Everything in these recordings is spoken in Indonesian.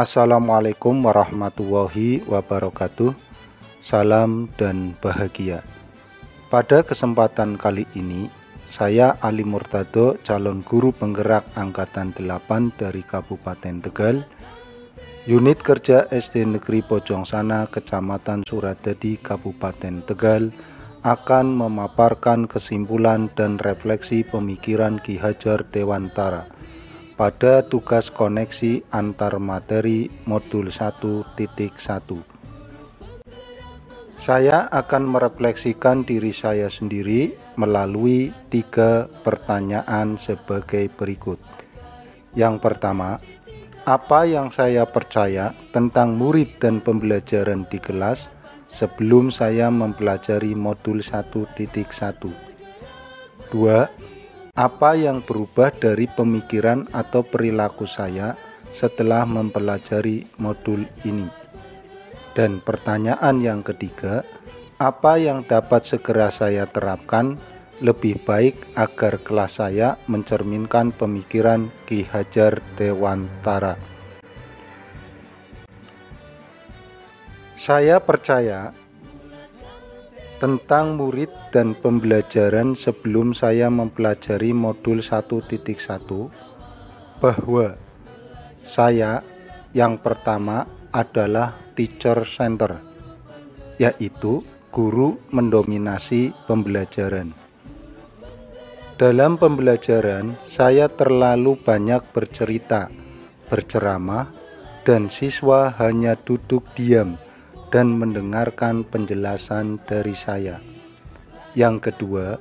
Assalamualaikum warahmatullahi wabarakatuh. Salam dan bahagia. Pada kesempatan kali ini, saya Ali Murtado, calon guru penggerak Angkatan 8 dari Kabupaten Tegal, Unit Kerja SD Negeri Pojongsana, Kecamatan Suradadi, Kabupaten Tegal, akan memaparkan kesimpulan dan refleksi pemikiran Ki Hajar Dewantara pada tugas koneksi antar materi modul 1.1. Saya akan merefleksikan diri saya sendiri melalui 3 pertanyaan sebagai berikut. Yang pertama, apa yang saya percaya tentang murid dan pembelajaran di kelas sebelum saya mempelajari modul 1.1? 2. Apa yang berubah dari pemikiran atau perilaku saya setelah mempelajari modul ini? Dan pertanyaan yang ketiga, apa yang dapat segera saya terapkan lebih baik agar kelas saya mencerminkan pemikiran Ki Hajar Dewantara? Saya percaya tentang murid dan pembelajaran sebelum saya mempelajari modul 1.1 bahwa saya yang pertama adalah teacher center, yaitu guru mendominasi pembelajaran. Dalam pembelajaran, saya terlalu banyak bercerita, berceramah, dan siswa hanya duduk diam dan mendengarkan penjelasan dari saya. Yang kedua,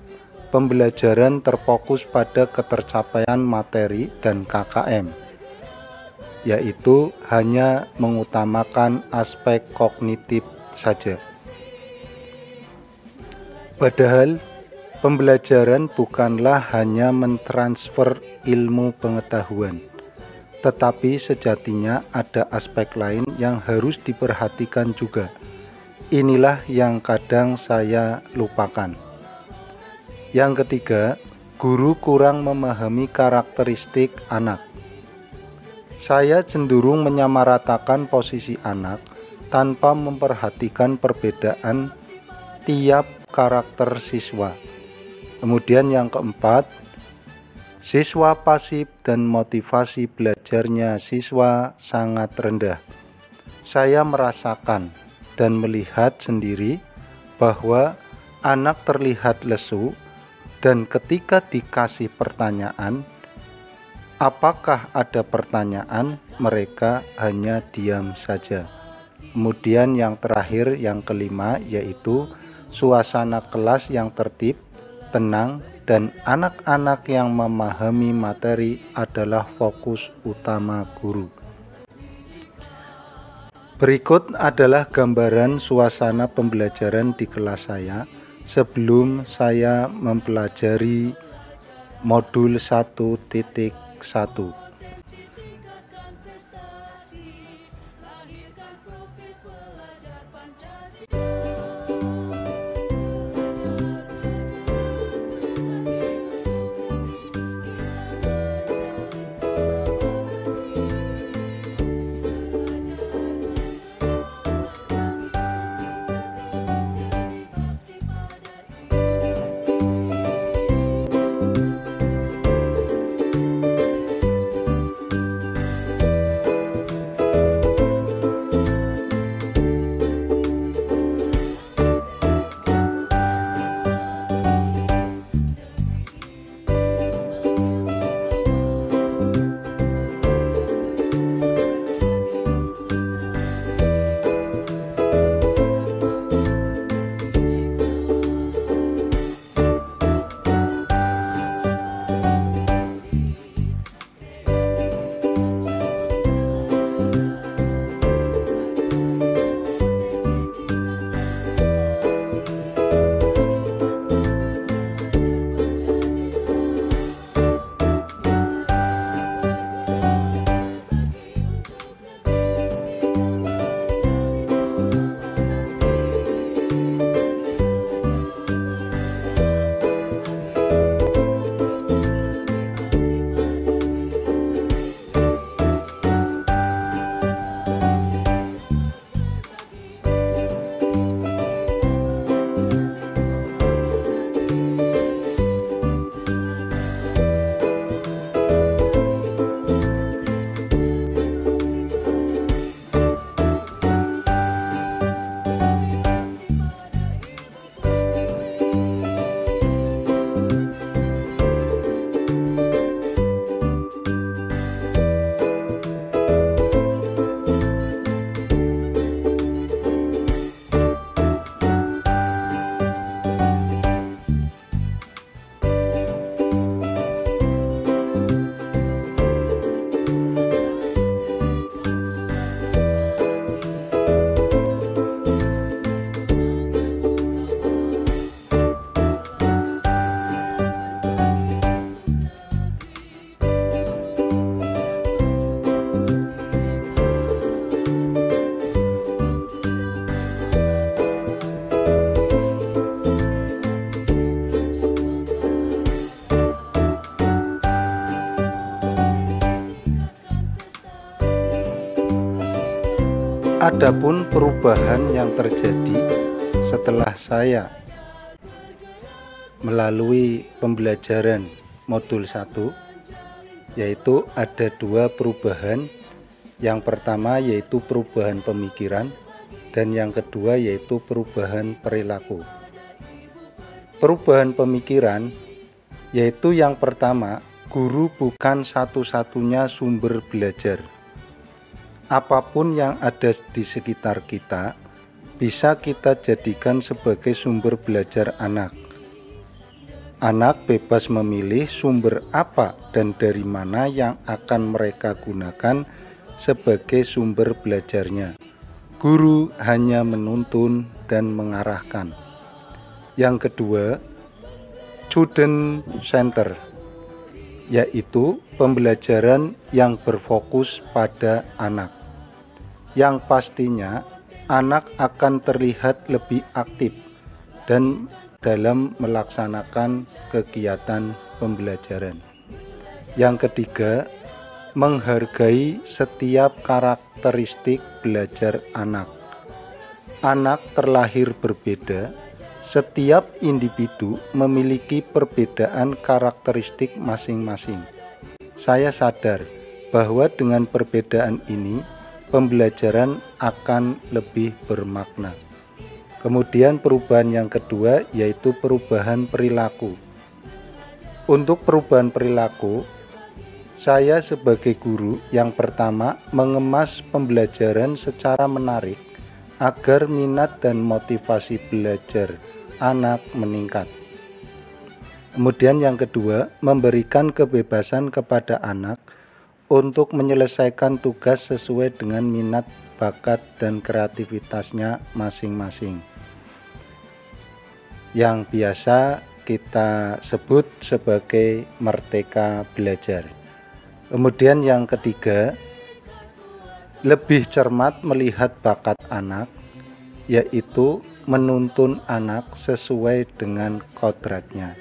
pembelajaran terfokus pada ketercapaian materi dan KKM, yaitu hanya mengutamakan aspek kognitif saja. Padahal pembelajaran bukanlah hanya mentransfer ilmu pengetahuan, tetapi sejatinya ada aspek lain yang harus diperhatikan juga. Inilah yang kadang saya lupakan. Yang ketiga, guru kurang memahami karakteristik anak. Saya cenderung menyamaratakan posisi anak tanpa memperhatikan perbedaan tiap karakter siswa. Kemudian yang keempat, siswa pasif dan motivasi belajarnya siswa sangat rendah. Saya merasakan dan melihat sendiri bahwa anak terlihat lesu dan ketika dikasih pertanyaan, apakah ada pertanyaan, mereka hanya diam saja. Kemudian yang terakhir, yang kelima, yaitu suasana kelas yang tertib, tenang, dan anak-anak yang memahami materi adalah fokus utama guru. Berikut adalah gambaran suasana pembelajaran di kelas saya sebelum saya mempelajari modul 1.1. Adapun perubahan yang terjadi setelah saya melalui pembelajaran modul 1, yaitu ada 2 perubahan. Yang pertama yaitu perubahan pemikiran, dan yang kedua yaitu perubahan perilaku. Perubahan pemikiran yaitu yang pertama, guru bukan satu-satunya sumber belajar. Apapun yang ada di sekitar kita bisa kita jadikan sebagai sumber belajar anak. Anak bebas memilih sumber apa dan dari mana yang akan mereka gunakan sebagai sumber belajarnya. Guru hanya menuntun dan mengarahkan. Yang kedua, student center, yaitu pembelajaran yang berfokus pada anak. Yang pastinya anak akan terlihat lebih aktif dan dalam melaksanakan kegiatan pembelajaran. Yang ketiga, menghargai setiap karakteristik belajar anak. Anak terlahir berbeda, setiap individu memiliki perbedaan karakteristik masing-masing. Saya sadar bahwa dengan perbedaan ini pembelajaran akan lebih bermakna. Kemudian perubahan yang kedua yaitu perubahan perilaku. Untuk perubahan perilaku, saya sebagai guru yang pertama mengemas pembelajaran secara menarik agar minat dan motivasi belajar anak meningkat. Kemudian yang kedua, memberikan kebebasan kepada anak untuk menyelesaikan tugas sesuai dengan minat, bakat, dan kreativitasnya masing-masing, yang biasa kita sebut sebagai merdeka belajar. Kemudian yang ketiga, lebih cermat melihat bakat anak, yaitu menuntun anak sesuai dengan kodratnya,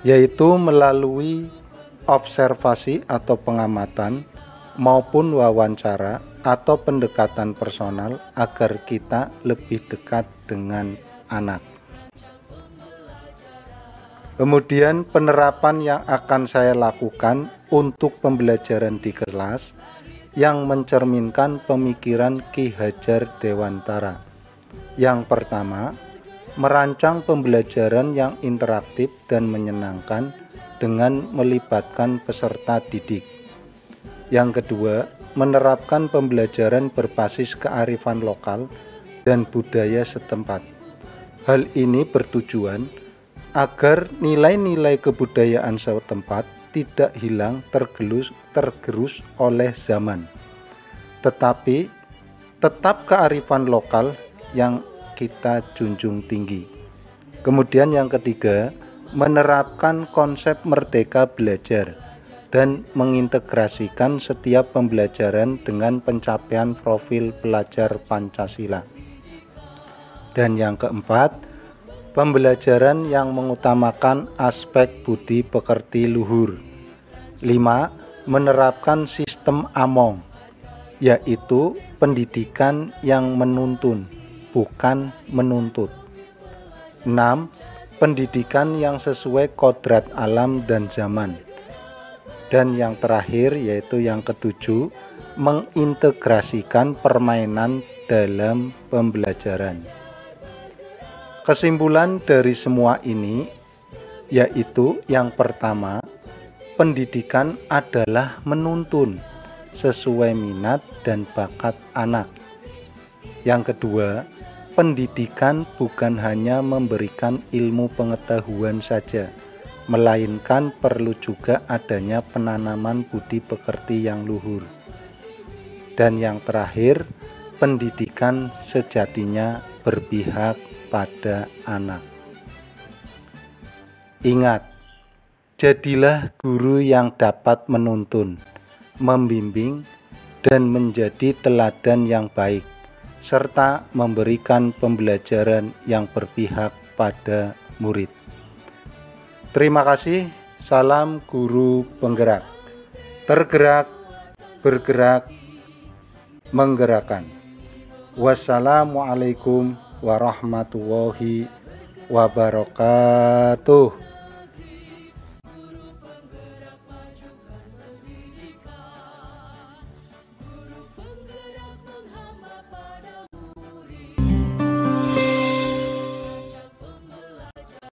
yaitu melalui observasi atau pengamatan maupun wawancara atau pendekatan personal agar kita lebih dekat dengan anak. Kemudian penerapan yang akan saya lakukan untuk pembelajaran di kelas yang mencerminkan pemikiran Ki Hajar Dewantara. Yang pertama, merancang pembelajaran yang interaktif dan menyenangkan dengan melibatkan peserta didik. Yang kedua, menerapkan pembelajaran berbasis kearifan lokal dan budaya setempat. Hal ini bertujuan agar nilai-nilai kebudayaan setempat tidak hilang tergerus oleh zaman, tetapi tetap kearifan lokal yang kita junjung tinggi. Kemudian yang ketiga, menerapkan konsep merdeka belajar dan mengintegrasikan setiap pembelajaran dengan pencapaian profil pelajar Pancasila. Dan yang keempat, pembelajaran yang mengutamakan aspek budi pekerti luhur. 5. Menerapkan sistem AMONG, yaitu pendidikan yang menuntun, bukan menuntut. 6. Pendidikan yang sesuai kodrat alam dan zaman. Dan yang terakhir yaitu yang ketujuh, mengintegrasikan permainan dalam pembelajaran. Kesimpulan dari semua ini yaitu yang pertama, pendidikan adalah menuntun sesuai minat dan bakat anak. Yang kedua, pendidikan bukan hanya memberikan ilmu pengetahuan saja, melainkan perlu juga adanya penanaman budi pekerti yang luhur. Dan yang terakhir, pendidikan sejatinya berpihak pada anak. Ingat, jadilah guru yang dapat menuntun, membimbing, dan menjadi teladan yang baik, serta memberikan pembelajaran yang berpihak pada murid. Terima kasih. Salam guru penggerak. Tergerak, bergerak, menggerakkan. Wassalamualaikum warahmatullahi wabarakatuh.